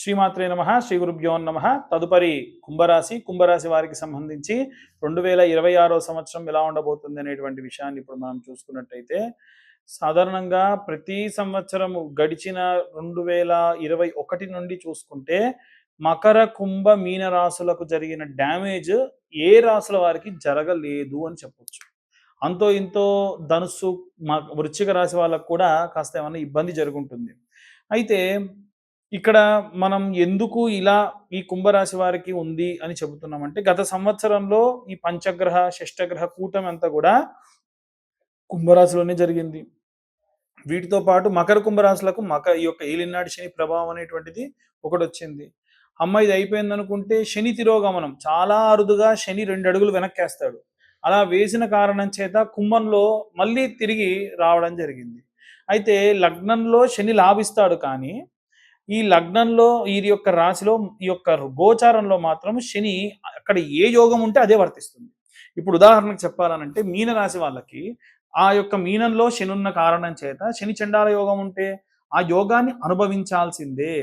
శ్రీమాత్రే నమః, శ్రీ గురుభ్యో నమః. తదుపరి కుంభరాశి వారికి సంబంధించి 2026వ సంవత్సరం ఎలా ఉండబోతుంది అనేటువంటి విషయాన్ని ఇప్పుడు మనం చూసుకున్నట్టయితే, సాధారణంగా ప్రతి సంవత్సరము గడిచిన 2021 నుండి చూసుకుంటే మకర కుంభ మీన రాశులకు జరిగిన డ్యామేజ్ ఏ రాశుల వారికి జరగలేదు అని చెప్పొచ్చు. అంతో ఇంతో ధనుస్సు, వృశ్చిక రాశి వాళ్ళకు కూడా కాస్త ఏమన్నా ఇబ్బంది జరుగుంటుంది. అయితే ఇక్కడ మనం ఎందుకు ఇలా ఈ కుంభరాశి వారికి ఉంది అని చెబుతున్నామంటే, గత సంవత్సరంలో ఈ పంచగ్రహ షష్టగ్రహ కూటమి అంతా కూడా కుంభరాశిలోనే జరిగింది. వీటితో పాటు మకర కుంభరాశులకు ఈ యొక్క ఏలినాటి శని ప్రభావం అనేటువంటిది ఒకటి వచ్చింది. అమ్మ ఇది అయిపోయింది అనుకుంటే శని తిరోగమనం, చాలా అరుదుగా శని 2 అడుగులు వెనక్కేస్తాడు. అలా వేసిన కారణం చేత కుంభంలో మళ్ళీ తిరిగి రావడం జరిగింది. అయితే లగ్నంలో శని లాభిస్తాడు, కానీ ఈ లగ్నంలో ఈ యొక్క రాశిలో ఈ యొక్క గోచారంలో మాత్రం శని అక్కడ ఏ యోగం ఉంటే అదే వర్తిస్తుంది. ఇప్పుడు ఉదాహరణకు చెప్పాలనంటే మీన రాశి వాళ్ళకి ఆ యొక్క మీనంలో శని ఉన్న కారణం చేత శని చండాల యోగం ఉంటే ఆ యోగాన్ని అనుభవించాల్సిందే.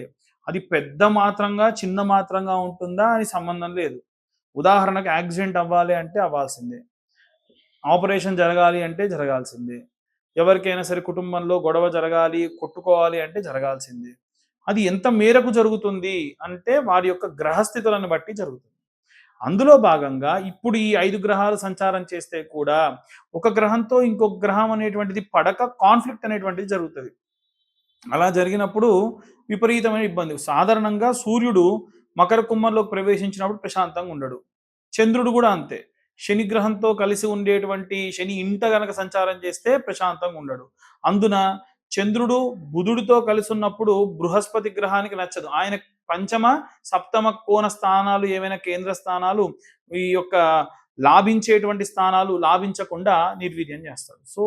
అది పెద్ద మాత్రంగా చిన్న మాత్రంగా ఉంటుందా అని సంబంధం లేదు. ఉదాహరణకు యాక్సిడెంట్ అవ్వాలి అంటే అవ్వాల్సిందే, ఆపరేషన్ జరగాలి అంటే జరగాల్సిందే, ఎవరికైనా సరే కుటుంబంలో గొడవ జరగాలి, కొట్టుకోవాలి అంటే జరగాల్సిందే. అది ఎంత మేరకు జరుగుతుంది అంటే వారి యొక్క గ్రహస్థితులను బట్టి జరుగుతుంది. అందులో భాగంగా ఇప్పుడు ఈ 5 గ్రహాలు సంచారం చేస్తే కూడా ఒక గ్రహంతో ఇంకొక గ్రహం అనేటువంటిది పడక కాన్ఫ్లిక్ట్ అనేటువంటిది జరుగుతుంది. అలా జరిగినప్పుడు విపరీతమైన ఇబ్బంది. సాధారణంగా సూర్యుడు మకర కుంభంలోకి ప్రవేశించినప్పుడు ప్రశాంతంగా ఉండడు. చంద్రుడు కూడా అంతే. శని గ్రహంతో కలిసి ఉండేటువంటి శని ఇంట గనక సంచారం చేస్తే ప్రశాంతంగా ఉండడు. అందున చంద్రుడు బుధుడితో కలిసి ఉన్నప్పుడు బృహస్పతి గ్రహానికి నచ్చదు. ఆయన పంచమ సప్తమ కోణ స్థానాలు, ఏవైనా కేంద్ర స్థానాలు, ఈ యొక్క లాభించేటువంటి స్థానాలు లాభించకుండా నిర్వీర్యం చేస్తాడు. సో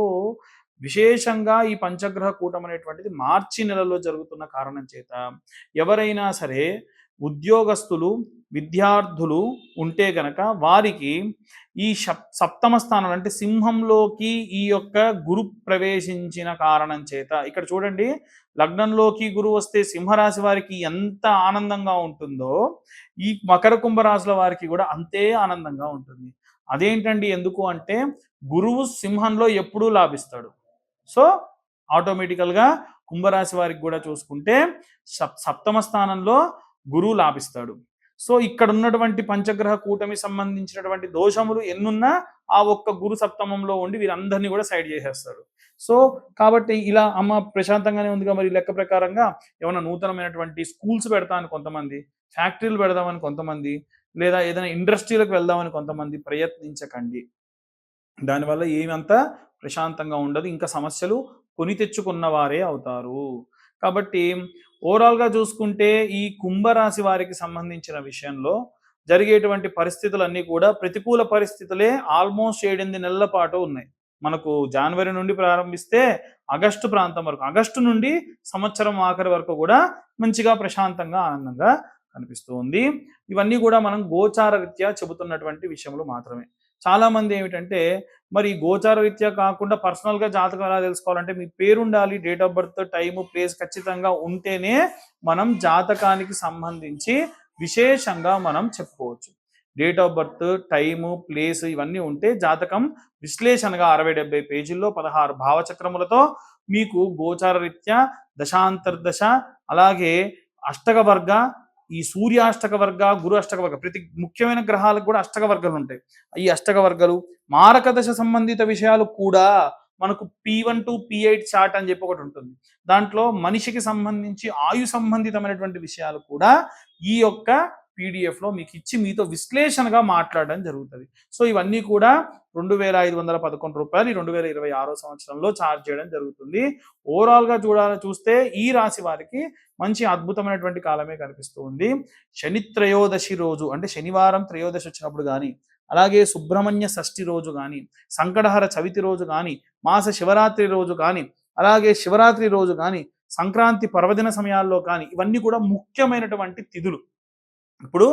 విశేషంగా ఈ పంచగ్రహ కూటం అనేటువంటిది మార్చి నెలలో జరుగుతున్న కారణం చేత ఎవరైనా సరే ఉద్యోగస్తులు, విద్యార్థులు ఉంటే గనక వారికి ఈ సప్తమ స్థానం అంటే సింహంలోకి ఈ యొక్క గురు ప్రవేశించిన కారణం చేత, ఇక్కడ చూడండి లగ్నంలోకి గురువు వస్తే సింహరాశి వారికి ఎంత ఆనందంగా ఉంటుందో ఈ మకర కుంభరాశుల వారికి కూడా అంతే ఆనందంగా ఉంటుంది. అదేంటండి ఎందుకు అంటే, గురువు సింహంలో ఎప్పుడూ లాభిస్తాడు. సో ఆటోమేటికల్గా కుంభరాశి వారికి కూడా చూసుకుంటే సప్తమ స్థానంలో గురువు లాభిస్తాడు. సో ఇక్కడ ఉన్నటువంటి పంచగ్రహ కూటమి సంబంధించినటువంటి దోషములు ఎన్నున్నా ఆ ఒక్క గురు సప్తమంలో ఉండి వీరందరినీ కూడా సైడ్ చేసేస్తాడు. సో కాబట్టి ఇలా అమ్మ ప్రశాంతంగానే ఉందిగా, మరి లెక్క ప్రకారంగా ఏమైనా నూతనమైనటువంటి స్కూల్స్ పెడతామని కొంతమంది, ఫ్యాక్టరీలు పెడదామని కొంతమంది, లేదా ఏదైనా ఇండస్ట్రీలకు వెళ్దామని కొంతమంది ప్రయత్నించకండి. దానివల్ల ఏమంతా ప్రశాంతంగా ఉండదు, ఇంకా సమస్యలు కొని తెచ్చుకున్న వారే అవుతారు. కాబట్టి ఓవరాల్గా చూసుకుంటే ఈ కుంభరాశి వారికి సంబంధించిన విషయంలో జరిగేటువంటి పరిస్థితులన్నీ కూడా ప్రతికూల పరిస్థితులే ఆల్మోస్ట్ 7-8 నెలల పాటు ఉన్నాయి. మనకు జనవరి నుండి ప్రారంభిస్తే ఆగస్టు ప్రాంతం వరకు, ఆగస్టు నుండి సంవత్సరం ఆఖరి వరకు కూడా మంచిగా ప్రశాంతంగా ఆనందంగా కనిపిస్తూ ఉంది. ఇవన్నీ కూడా మనం గోచార రీత్యా చెబుతున్నటువంటి విషయములు మాత్రమే. చాలామంది ఏమిటంటే, మరి గోచార రీత్యా కాకుండా పర్సనల్గా జాతకం ఎలా తెలుసుకోవాలంటే, మీ పేరు ఉండాలి, date of birth, time, place ఖచ్చితంగా ఉంటేనే మనం జాతకానికి సంబంధించి విశేషంగా మనం చెప్పుకోవచ్చు. Date of birth, time, place ఇవన్నీ ఉంటే జాతకం విశ్లేషణగా 60-70 పేజీల్లో 16 భావచక్రములతో మీకు గోచార రీత్యా దశాంతర్దశ, అలాగే అష్టక వర్గ, ఈ సూర్యాష్టక వర్గ, గురు అష్టక వర్గ, ప్రతి ముఖ్యమైన గ్రహాలకు కూడా అష్టక వర్గాలు ఉంటాయి. ఈ అష్టక వర్గాలు, మారక దశ సంబంధిత విషయాలు కూడా మనకు P1 to P8 చార్ట్ అని చెప్పి ఒకటి ఉంటుంది. దాంట్లో మనిషికి సంబంధించి ఆయు సంబంధితమైనటువంటి విషయాలు కూడా ఈ యొక్క పీడిఎఫ్లో మీకు ఇచ్చి మీతో విశ్లేషణగా మాట్లాడడం జరుగుతుంది. సో ఇవన్నీ కూడా 2,511 రూపాయలు ఈ 2026 సంవత్సరంలో ఛార్జ్ చేయడం జరుగుతుంది. ఓవరాల్గా చూస్తే ఈ రాశి వారికి మంచి అద్భుతమైనటువంటి కాలమే కనిపిస్తూ ఉంది. శని త్రయోదశి రోజు అంటే శనివారం త్రయోదశి వచ్చినప్పుడు కానీ, అలాగే సుబ్రహ్మణ్య షష్ఠి రోజు కానీ, సంకటహర చవితి రోజు కానీ, మాస శివరాత్రి రోజు కానీ, అలాగే శివరాత్రి రోజు కానీ, సంక్రాంతి పర్వదిన సమయాల్లో కానీ, ఇవన్నీ కూడా ముఖ్యమైనటువంటి తిథులు. ఇప్పుడు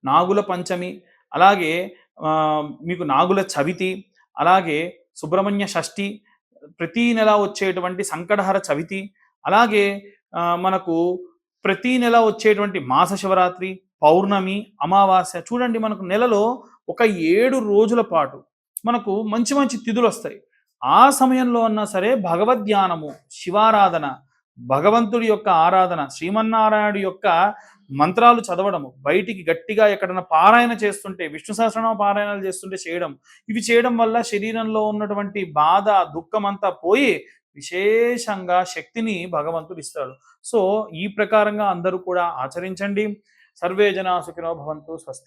నాగుల పంచమి, అలాగే మీకు నాగుల చవితి, అలాగే సుబ్రహ్మణ్య షష్ఠి, ప్రతి నెల వచ్చేటువంటి సంకటహర చవితి, అలాగే మనకు ప్రతి నెల వచ్చేటువంటి మాస శివరాత్రి, పౌర్ణమి, అమావాస్య. చూడండి మనకు నెలలో ఒక 7 రోజుల పాటు మనకు మంచి మంచి తిథులు వస్తాయి. ఆ సమయంలో అన్నా సరే భగవద్ధ్యానము, శివారాధన, భగవంతుడి యొక్క ఆరాధన, శ్రీమన్నారాయణుడి యొక్క మంత్రాలు చదవడము, బయటికి గట్టిగా ఎక్కడన్నా పారాయణ చేస్తుంటే, విష్ణు సహస్రనామ పారాయణాలు చేస్తుంటే చేయడం, ఇవి చేయడం వల్ల శరీరంలో ఉన్నటువంటి బాధ, దుఃఖం అంతా పోయి విశేషంగా శక్తిని భగవంతుడు ఇస్తాడు. సో ఈ ప్రకారంగా అందరూ కూడా ఆచరించండి. సర్వే జనా సుఖినో భవంతు. స్వస్తి.